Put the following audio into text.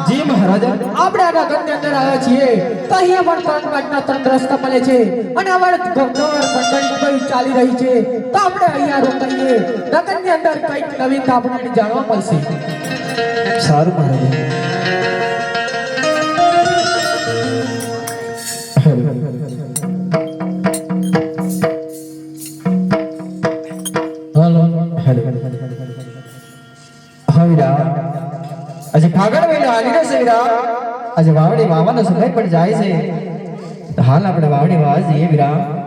जी महाराज આપણે આના ઘરની અંદર આવ્યા છીએ તો અહીંયા પણ ત્રણ વાટના ત્રણ રસ્તા મળે છે અને અમારે ગવર્નર મંડળી કોઈ ચાલી રહી છે તો આપણે અહીંયા રોકાઈએ નગરની અંદર કંઈક નવીનતા આપણને જાણવા મળશે સારું મહારાજ આજે ફાગણ મહિનો આવી ગયો છે વીરા આજે વાવડી વાવાનો સમય પણ જાય છે હાલ આપણે વાવડી વાવ જઈએ વીરા